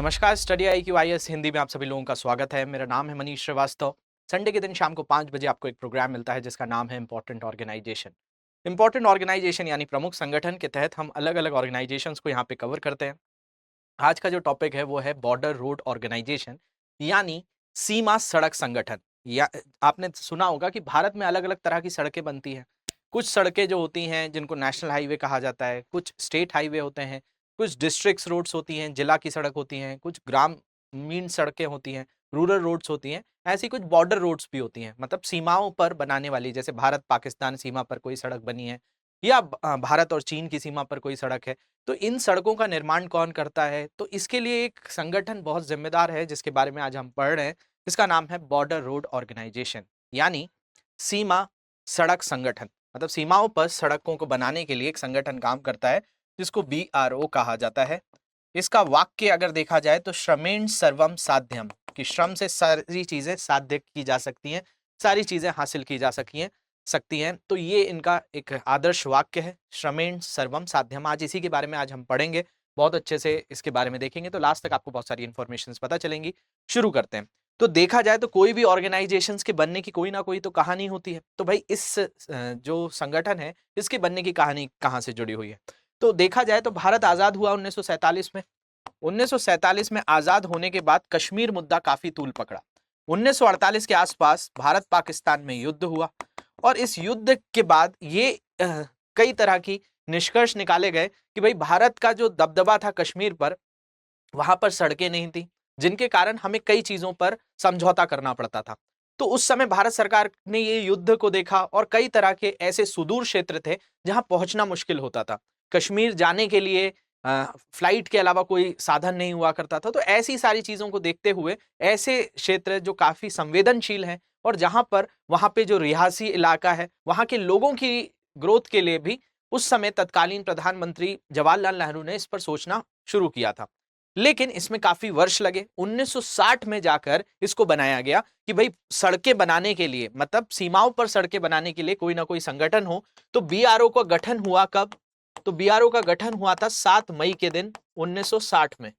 नमस्कार, study IQ IS Hindi में आप सभी लोगों का स्वागत है। मेरा नाम है मनीष श्रीवास्तव। संडे के दिन शाम को 5 बजे आपको एक प्रोग्राम मिलता है जिसका नाम है इम्पोर्टेंट ऑर्गेनाइजेशन। इम्पोर्टेंट ऑर्गेनाइजेशन यानी प्रमुख संगठन के तहत हम अलग-अलग ऑर्गेनाइजेशंस को यहाँ पे कवर करते हैं। आज का जो टॉपिक है वो है बॉर्डर रोड ऑर्गेनाइजेशन यानी सीमा सड़क संगठन। या आपने सुना होगा कि भारत में अलग-अलग तरह की सड़कें बनती हैं। कुछ सड़कें जो होती हैं जिनको नेशनल हाईवे कहा जाता है, कुछ स्टेट हाईवे होते हैं, कुछ डिस्ट्रिक्ट्स रोड्स होती हैं, जिला की सड़क होती हैं, कुछ ग्रामीण सड़कें होती हैं, रूरल रोड्स होती हैं, ऐसी कुछ बॉर्डर रोड्स भी होती हैं। मतलब सीमाओं पर बनाने वाली, जैसे भारत-पाकिस्तान सीमा पर कोई सड़क बनी है या भारत और चीन की सीमा पर कोई सड़क है। तो इन सड़कों का निर्माण कौन करता है? तो इसके लिए एक संगठन बहुत ज़िम्मेदार है जिसके बारे में आज हम पढ़ रहे हैं। इसका नाम है बॉर्डर रोड ऑर्गेनाइजेशन यानी सीमा सड़क संगठन। मतलब सीमाओं पर सड़कों को बनाने के लिए एक संगठन काम करता है जिसको BRO कहा जाता है। इसका वाक्य अगर देखा जाए तो श्रमेण सर्वम साध्यम, कि श्रम से सारी चीजें साध्य की जा सकती हैं, सारी चीजें हासिल की जा सकती हैं। तो ये इनका एक आदर्श वाक्य है, श्रमेण सर्वम साध्यम। आज इसी के बारे में आज हम पढ़ेंगे, बहुत अच्छे से इसके बारे में देखेंगे तो लास्ट तक आपको बहुत सारी इंफॉर्मेशन पता चलेंगी। शुरू करते हैं। तो देखा जाए तो कोई भी ऑर्गेनाइजेशंस के बनने की कोई ना कोई तो कहानी होती है। तो भाई इस जो संगठन है इसके बनने की कहानी कहाँ से जुड़ी हुई है? तो देखा जाए तो भारत आजाद हुआ 1947 में। 1947 में आजाद होने के बाद कश्मीर मुद्दा काफी तूल पकड़ा। 1948 के आसपास भारत पाकिस्तान में युद्ध हुआ और इस युद्ध के बाद ये कई तरह की निष्कर्ष निकाले गए कि भाई भारत का जो दबदबा था कश्मीर पर, वहां पर सड़कें नहीं थी, जिनके कारण हमें कई चीजों पर समझौता करना पड़ता था। तो उस समय भारत सरकार ने ये युद्ध को देखा और कई तरह के ऐसे सुदूर क्षेत्र थे जहां पहुंचना मुश्किल होता था। कश्मीर जाने के लिए फ्लाइट के अलावा कोई साधन नहीं हुआ करता था। तो ऐसी सारी चीजों को देखते हुए ऐसे क्षेत्र जो काफी संवेदनशील हैं और जहां पर वहां पे जो रिहायशी इलाका है, वहां के लोगों की ग्रोथ के लिए भी उस समय तत्कालीन प्रधानमंत्री जवाहरलाल नेहरू ने इस पर सोचना शुरू किया था। लेकिन इसमें काफी वर्ष लगे। 1960 में जाकर इसको बनाया गया कि भाई सड़कें बनाने के लिए, मतलब सीमाओं पर सड़कें बनाने के लिए कोई ना कोई संगठन हो। तो BRO का गठन हुआ कब? तो BRO का गठन हुआ था 7 मई के दिन 1960 में।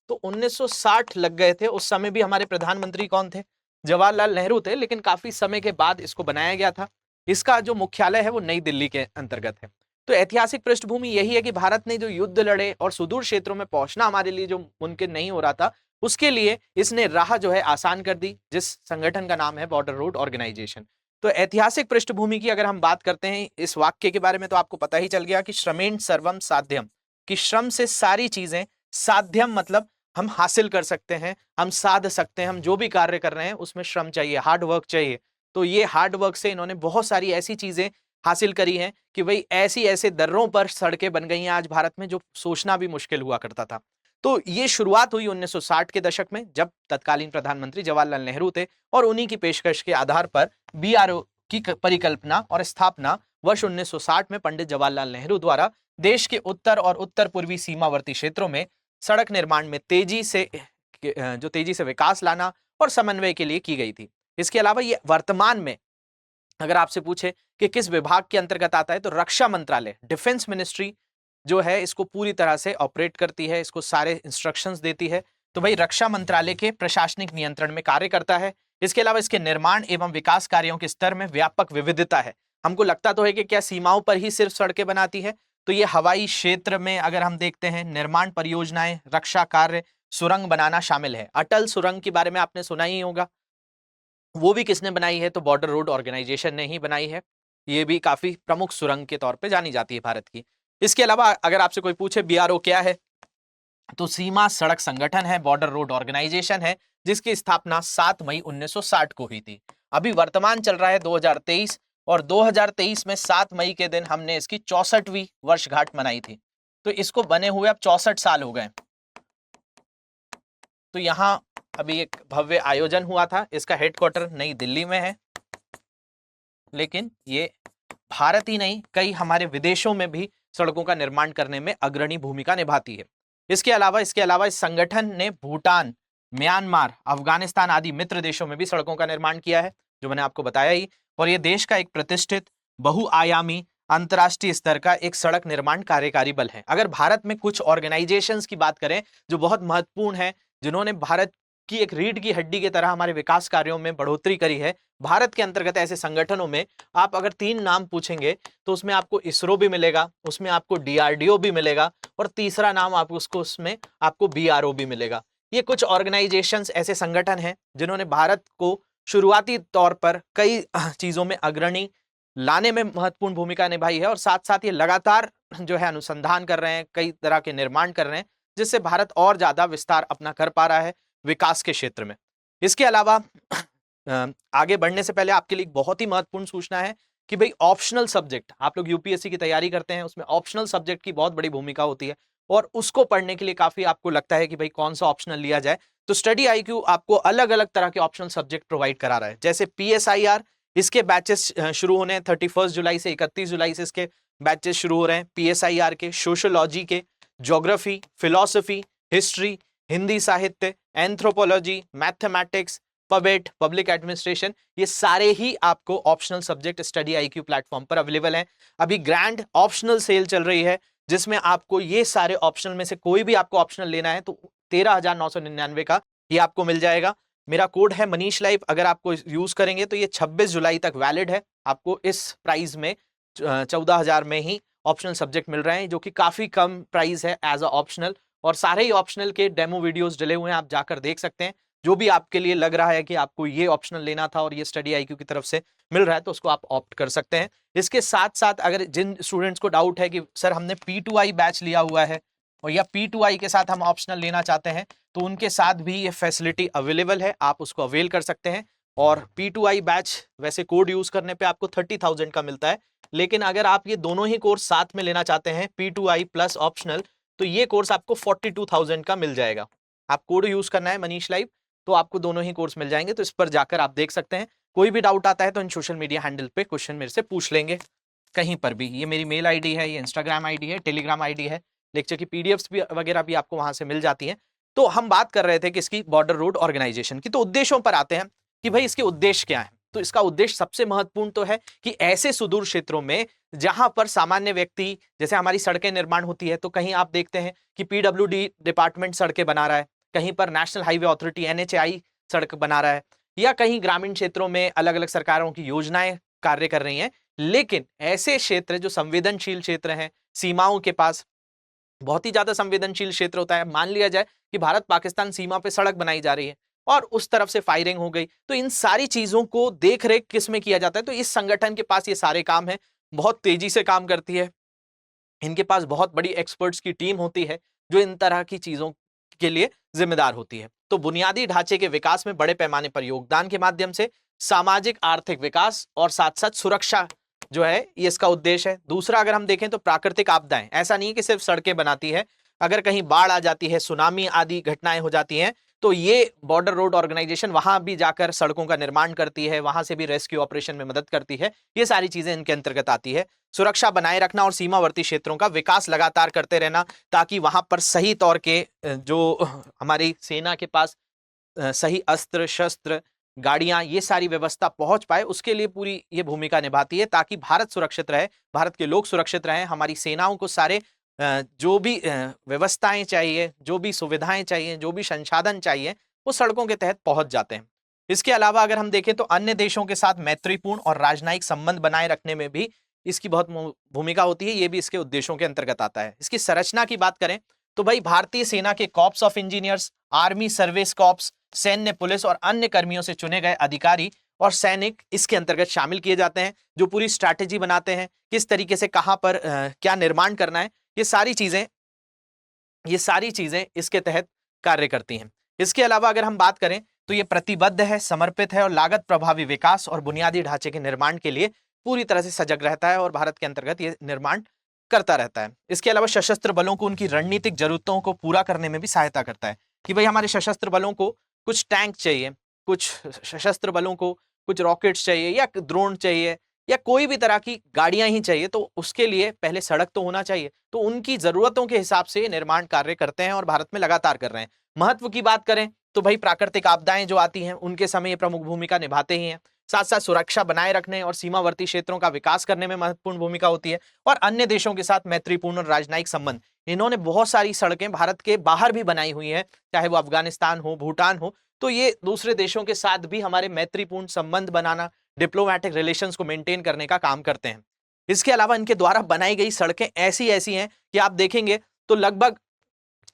तो 1960 लग गए थे। उस समय भी हमारे प्रधानमंत्री कौन थे? जवाहरलाल नेहरू थे। लेकिन काफी समय के बाद इसको बनाया गया था। इसका जो मुख्यालय है वो नई दिल्ली के अंतर्गत है। तो ऐतिहासिक पृष्ठभूमि यही है कि भारत ने जो युद्ध लड़े और सुदूर क्षेत्रों में पहुंचना हमारे लिए जो मुमकिन नहीं हो रहा था, उसके लिए इसने राह जो है आसान कर दी, जिस संगठन का नाम है बॉर्डर रोड ऑर्गेनाइजेशन। तो ऐतिहासिक पृष्ठभूमि की अगर हम बात करते हैं इस वाक्य के बारे में, तो आपको पता ही चल गया कि श्रमेण सर्वम साध्यम, कि श्रम से सारी चीजें, साध्यम मतलब हम हासिल कर सकते हैं, हम साध सकते हैं, हम जो भी कार्य कर रहे हैं उसमें श्रम चाहिए, हार्ड वर्क चाहिए। तो ये हार्ड वर्क से इन्होंने बहुत सारी ऐसी चीजें हासिल करी हैं कि भाई ऐसी ऐसे दर्रों पर सड़कें बन गई हैं आज भारत में जो सोचना भी मुश्किल हुआ करता था। तो ये शुरुआत हुई 1960 के दशक में, जब तत्कालीन प्रधानमंत्री जवाहरलाल नेहरू थे और उन्हीं की पेशकश के आधार पर BRO की परिकल्पना और स्थापना वर्ष 1960 में पंडित जवाहरलाल नेहरू द्वारा देश के उत्तर और उत्तर पूर्वी सीमावर्ती क्षेत्रों में सड़क निर्माण में तेजी से विकास लाना और समन्वय के लिए की गई थी। इसके अलावा ये वर्तमान में अगर आपसे पूछे कि किस विभाग के अंतर्गत आता है, तो रक्षा मंत्रालय, डिफेंस मिनिस्ट्री जो है इसको पूरी तरह से ऑपरेट करती है, इसको सारे इंस्ट्रक्शंस देती है। तो भाई रक्षा मंत्रालय के प्रशासनिक नियंत्रण में कार्य करता है। इसके अलावा इसके निर्माण एवं विकास कार्यों के स्तर में व्यापक विविधता है। हमको लगता तो है कि क्या सीमाओं पर ही सिर्फ सड़कें बनाती है, तो ये हवाई क्षेत्र में अगर हम देखते हैं, निर्माण परियोजनाएं, रक्षा कार्य, सुरंग बनाना शामिल है। अटल सुरंग के बारे में आपने सुना ही होगा, वो भी किसने बनाई है? तो बॉर्डर रोड ऑर्गेनाइजेशन ने ही बनाई है। ये भी काफी प्रमुख सुरंग के तौर पे जानी जाती है भारत की। इसके अलावा अगर आपसे कोई पूछे BRO क्या है, तो सीमा सड़क संगठन है, बॉर्डर रोड ऑर्गेनाइजेशन है, जिसकी स्थापना 7 मई 1960 को हुई थी। अभी वर्तमान चल रहा है 2023 और 2023 में 7 मई के दिन हमने इसकी 64वीं वर्षगांठ मनाई थी। तो इसको बने हुए अब 64 साल हो गए। तो यहाँ अभी एक भव्य आयोजन हुआ था। इसका हेडक्वार्टर नई दिल्ली में है, लेकिन ये भारत ही नहीं, कई हमारे विदेशों में भी सड़कों का निर्माण करने में अग्रणी भूमिका निभाती है। इसके अलावा इस संगठन ने भूटान, म्यांमार, अफगानिस्तान आदि मित्र देशों में भी सड़कों का निर्माण किया है, जो मैंने आपको बताया ही। और ये देश का एक प्रतिष्ठित बहुआयामी अंतर्राष्ट्रीय स्तर का एक सड़क निर्माण कार्यकारी बल है। अगर भारत में कुछ ऑर्गेनाइजेशंस की बात करें जो बहुत महत्वपूर्ण है, जिन्होंने भारत की एक रीढ़ की हड्डी की तरह हमारे विकास कार्यों में बढ़ोतरी करी है, भारत के अंतर्गत ऐसे संगठनों में आप अगर 3 नाम पूछेंगे तो उसमें आपको इसरो भी मिलेगा, उसमें आपको डीआरडीओ भी मिलेगा और तीसरा नाम आपको उसमें आपको बीआरओ भी मिलेगा। ये कुछ ऑर्गेनाइजेशंस ऐसे संगठन हैं जिन्होंने भारत को शुरुआती तौर पर कई चीजों में अग्रणी लाने में महत्वपूर्ण भूमिका निभाई है और साथ साथ ये लगातार जो है अनुसंधान कर रहे हैं, कई तरह के निर्माण कर रहे हैं, जिससे भारत और ज्यादा विस्तार अपना कर पा रहा है विकास के क्षेत्र में। इसके अलावा आगे बढ़ने से पहले आपके लिए बहुत ही महत्वपूर्ण सूचना है कि भाई ऑप्शनल सब्जेक्ट, आप लोग यूपीएससी की तैयारी करते हैं, उसमें ऑप्शनल सब्जेक्ट की बहुत बड़ी भूमिका होती है और उसको पढ़ने के लिए काफी आपको लगता है कि भाई कौन सा ऑप्शनल लिया जाए, तो स्टडी आईक्यू आपको अलग अलग तरह के ऑप्शनल सब्जेक्ट प्रोवाइड करा रहा है। जैसे पीएसआईआर, इसके बैचेस शुरू होने हैं 31 जुलाई से 31 जुलाई से इसके बैचेस शुरू हो रहे हैं। पीएसआईआर के सोशियोलॉजी के, ज्योग्राफी, फिलॉसफी, हिस्ट्री, हिंदी साहित्य, एंथ्रोपोलॉजी, मैथमेटिक्स, पबेट, पब्लिक एडमिनिस्ट्रेशन, ये सारे ही आपको optional subject study IQ platform पर अवेलेबल हैं। अभी ग्रैंड ऑप्शनल सेल चल रही है जिसमें आपको ये सारे ऑप्शनल में से कोई भी आपको ऑप्शनल लेना है तो 13,999 का ये आपको मिल जाएगा। मेरा कोड है मनीष लाइव, अगर आपको यूज करेंगे तो ये 26 जुलाई तक वैलिड है। आपको इस प्राइस में 14,000 में ही ऑप्शनल सब्जेक्ट मिल रहे हैं, जो कि काफी कम प्राइस है एज अ ऑप्शनल, और सारे ही ऑप्शनल के डेमो वीडियोस डले हुए हैं, आप जाकर देख सकते हैं। जो भी आपके लिए लग रहा है कि आपको ये ऑप्शनल लेना था और ये स्टडी आईक्यू की तरफ से मिल रहा है तो उसको आप ऑप्ट कर सकते हैं। इसके साथ साथ अगर जिन स्टूडेंट्स को डाउट है कि सर हमने P2I बैच लिया हुआ है और या P2I के साथ हम ऑप्शनल लेना चाहते हैं, तो उनके साथ भी ये फैसिलिटी अवेलेबल है, आप उसको अवेल कर सकते हैं। और P2I बैच वैसे कोड यूज करने पे आपको 30,000 का मिलता है, लेकिन अगर आप ये दोनों ही कोर्स साथ में लेना चाहते हैं P2I प्लस ऑप्शनल, तो ये कोर्स आपको 42,000 का मिल जाएगा। आप कोड यूज करना है मनीष लाइव, तो आपको दोनों ही कोर्स मिल जाएंगे। तो इस पर जाकर आप देख सकते हैं। कोई भी डाउट आता है तो इन सोशल मीडिया हैंडल पे क्वेश्चन मेरे से पूछ लेंगे कहीं पर भी। ये मेरी मेल आईडी है, ये इंस्टाग्राम आईडी है, टेलीग्राम आईडी है, लेक्चर की पीडीएफ्स भी वगैरह भी आपको वहां से मिल जाती हैं। तो हम बात कर रहे थे कि इसकी बॉर्डर रोड ऑर्गेनाइजेशन की, तो उद्देश्यों पर आते हैं कि भाई इसके उद्देश्य क्या है। तो इसका उद्देश्य सबसे महत्वपूर्ण तो है कि ऐसे सुदूर क्षेत्रों में जहां पर सामान्य व्यक्ति, जैसे हमारी सड़कें निर्माण होती है तो कहीं आप देखते हैं कि पीडब्ल्यूडी डिपार्टमेंट सड़कें बना रहा है, कहीं पर नेशनल हाईवे अथॉरिटी एनएचएआई सड़क बना रहा है, या कहीं ग्रामीण क्षेत्रों में अलग अलग सरकारों की योजनाएं कार्य कर रही हैं। लेकिन ऐसे क्षेत्र जो संवेदनशील क्षेत्र हैं, सीमाओं के पास बहुत ही ज्यादा संवेदनशील क्षेत्र होता है, मान लिया जाए कि भारत पाकिस्तान सीमा पे सड़क बनाई जा रही है और उस तरफ से फायरिंग हो गई, तो इन सारी चीजों को देख रेख किस में किया जाता है, तो इस संगठन के पास ये सारे काम है, बहुत तेजी से काम करती है। इनके पास बहुत बड़ी एक्सपर्ट्स की टीम होती है जो इन तरह की चीजों के लिए जिम्मेदार होती है। तो बुनियादी ढांचे के विकास में बड़े पैमाने पर योगदान के माध्यम से सामाजिक आर्थिक विकास और साथ साथ सुरक्षा जो है ये इसका उद्देश्य है। दूसरा अगर हम देखें तो प्राकृतिक आपदाएं, ऐसा नहीं है कि सिर्फ सड़कें बनाती है, अगर कहीं बाढ़ आ जाती है, सुनामी आदि घटनाएं हो जाती हैं, तो ये बॉर्डर रोड ऑर्गेनाइजेशन वहां भी जाकर सड़कों का निर्माण करती है, वहां से भी रेस्क्यू ऑपरेशन में मदद करती है। ये सारी चीजें इनके अंतर्गत आती है। सुरक्षा बनाए रखना और सीमावर्ती क्षेत्रों का विकास लगातार करते रहना, ताकि वहां पर सही तौर के जो हमारी सेना के पास सही अस्त्र शस्त्र, गाड़ियां, ये सारी व्यवस्था पहुंच पाए, उसके लिए पूरी ये भूमिका निभाती है, ताकि भारत सुरक्षित रहे, भारत के लोग सुरक्षित रहें, हमारी सेनाओं को सारे जो भी व्यवस्थाएं चाहिए, जो भी सुविधाएं चाहिए, जो भी संसाधन चाहिए, वो सड़कों के तहत पहुंच जाते हैं। इसके अलावा अगर हम देखें तो अन्य देशों के साथ मैत्रीपूर्ण और राजनयिक संबंध बनाए रखने में भी इसकी बहुत भूमिका होती है, ये भी इसके उद्देश्यों के अंतर्गत आता है। इसकी संरचना की बात करें तो भाई भारतीय सेना के corps of engineers, army service corps, सैन्य, पुलिस और अन्य कर्मियों से चुने गए अधिकारी और सैनिक इसके अंतर्गत शामिल किए जाते हैं, जो पूरी स्ट्रैटेजी बनाते हैं, किस तरीके से कहां पर क्या निर्माण करना है, ये सारी चीजें इसके तहत कार्य करती हैं। इसके अलावा अगर हम बात करें तो ये प्रतिबद्ध है, समर्पित है और लागत प्रभावी विकास और बुनियादी ढांचे के निर्माण के लिए पूरी तरह से सजग रहता है और भारत के अंतर्गत ये निर्माण करता रहता है। इसके अलावा सशस्त्र बलों को उनकी रणनीतिक जरूरतों को पूरा करने में भी सहायता करता है, कि भाई हमारे सशस्त्र बलों को कुछ टैंक चाहिए, कुछ सशस्त्र बलों को कुछ रॉकेट्स चाहिए या ड्रोन चाहिए या कोई भी तरह की गाड़ियां ही चाहिए, तो उसके लिए पहले सड़क तो होना चाहिए। तो उनकी जरूरतों के हिसाब से निर्माण कार्य करते हैं और भारत में लगातार कर रहे हैं। महत्व की बात करें तो भाई प्राकृतिक आपदाएं जो आती हैं उनके समय ये प्रमुख भूमिका निभाते ही हैं। साथ साथ सुरक्षा बनाए रखने और सीमावर्ती क्षेत्रों का विकास करने में महत्वपूर्ण भूमिका होती है, और अन्य देशों के साथ मैत्रीपूर्ण और राजनयिक संबंध। इन्होंने बहुत सारी सड़कें भारत के बाहर भी बनाई हुई हैं, चाहे वो अफगानिस्तान हो, भूटान हो, तो ये दूसरे देशों के साथ भी हमारे मैत्रीपूर्ण संबंध बनाना, डिप्लोमेटिक रिलेशंस को मेंटेन करने का काम करते हैं। इसके अलावा इनके द्वारा बनाई गई सड़कें ऐसी ऐसी हैं कि आप देखेंगे तो लगभग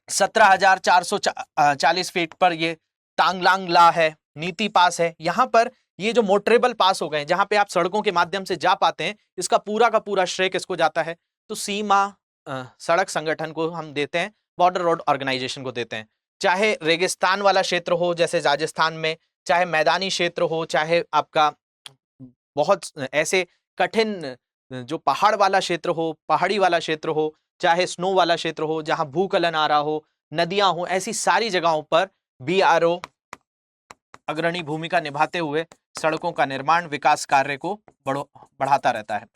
17,440 फीट पर ये टांगलांग ला है, नीति पास है। यहां पर ये जो मोटरेबल पास हो गए, जहां पे आप सड़कों के माध्यम से जा पाते हैं, इसका पूरा का पूरा श्रेय किसको जाता है? तो सीमा सड़क संगठन को हम देते हैं, बॉर्डर रोड ऑर्गेनाइजेशन को देते हैं। चाहे रेगिस्तान वाला क्षेत्र हो जैसे राजस्थान में, चाहे मैदानी क्षेत्र हो, चाहे आपका बहुत ऐसे कठिन जो पहाड़ वाला क्षेत्र हो, पहाड़ी वाला क्षेत्र हो, चाहे स्नो वाला क्षेत्र हो, जहां भूस्खलन आ रहा हो, नदियां हो, ऐसी सारी जगहों पर बीआरओ अग्रणी भूमिका निभाते हुए सड़कों का निर्माण, विकास कार्य को बढ़ाता रहता है।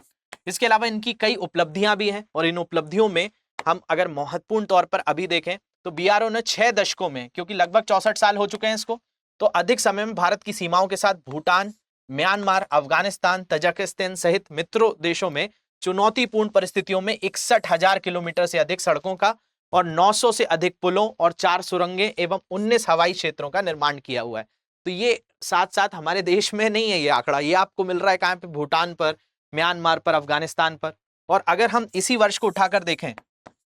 इसके अलावा इनकी कई उपलब्धियां भी हैं, और इन उपलब्धियों में हम अगर महत्वपूर्ण तौर पर अभी देखें तो बीआरओ ने 6 दशकों में, क्योंकि लगभग 64 साल हो चुके हैं इसको, तो अधिक समय में भारत की सीमाओं के साथ भूटान, म्यांमार, अफगानिस्तान, तजाकिस्तान सहित मित्रों देशों में चुनौतीपूर्ण परिस्थितियों में 61,000 किलोमीटर से अधिक सड़कों का और 900 से अधिक पुलों और 4 सुरंगें एवं 19 हवाई क्षेत्रों का निर्माण किया हुआ है। तो ये साथ साथ हमारे देश में नहीं है ये आंकड़ा, ये आपको मिल रहा है कहां पे? भूटान पर, म्यांमार पर, अफगानिस्तान पर। और अगर हम इसी वर्ष को उठाकर देखें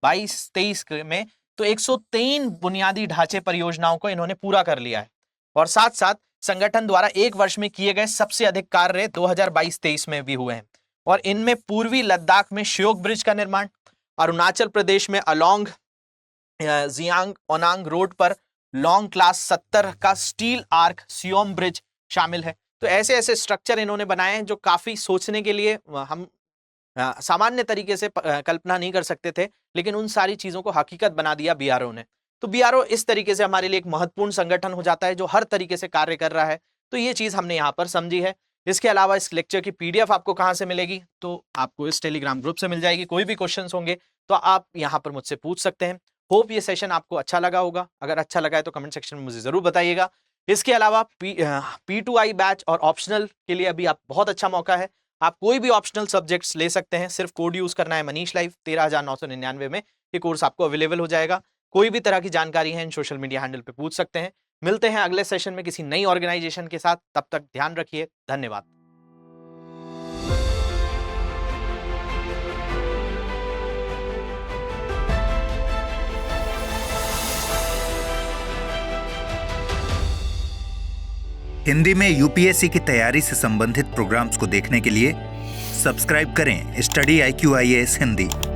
22-23 में, तो 103 बुनियादी ढांचे परियोजनाओं को इन्होंने पूरा कर लिया है। और साथ साथ संगठन द्वारा एक वर्ष में किए गए सबसे अधिक कार्य 2022-23 में भी हुए हैं, और इनमें पूर्वी लद्दाख में श्योक ब्रिज का निर्माण, अरुणाचल प्रदेश में अलोंग जियांग ओनांग रोड पर लॉन्ग क्लास 70 का स्टील आर्क सियोम ब्रिज शामिल है। तो ऐसे ऐसे स्ट्रक्चर इन्होंने बनाए हैं जो काफी सोचने के लिए हम सामान्य तरीके से कल्पना नहीं कर सकते थे, लेकिन उन सारी चीजों को हकीकत बना दिया बीआरओ ने। तो बीआरओ इस तरीके से हमारे लिए एक महत्वपूर्ण संगठन हो जाता है जो हर तरीके से कार्य कर रहा है। तो ये चीज हमने यहाँ पर समझी है। इसके अलावा इस लेक्चर की पीडीएफ आपको कहाँ से मिलेगी? तो आपको इस टेलीग्राम ग्रुप से मिल जाएगी। कोई भी क्वेश्चंस होंगे तो आप यहाँ पर मुझसे पूछ सकते हैं। होप ये सेशन आपको अच्छा लगा होगा। अगर अच्छा लगा है तो कमेंट सेक्शन में मुझे जरूर बताइएगा। इसके अलावा P2I बैच और ऑप्शनल के लिए अभी आप बहुत अच्छा मौका है। आप कोई भी ऑप्शनल सब्जेक्ट्स ले सकते हैं, सिर्फ कोड यूज करना है मनीष लाइव। 13,999 में ये कोर्स आपको अवेलेबल हो जाएगा। कोई भी तरह की जानकारी है इन सोशल मीडिया हैंडल पे पूछ सकते हैं। मिलते हैं अगले सेशन में किसी नई ऑर्गेनाइजेशन के साथ। तब तक ध्यान रखिए। धन्यवाद। हिंदी में यूपीएससी की तैयारी से संबंधित प्रोग्राम्स को देखने के लिए सब्सक्राइब करें स्टडी IQ IAS हिंदी।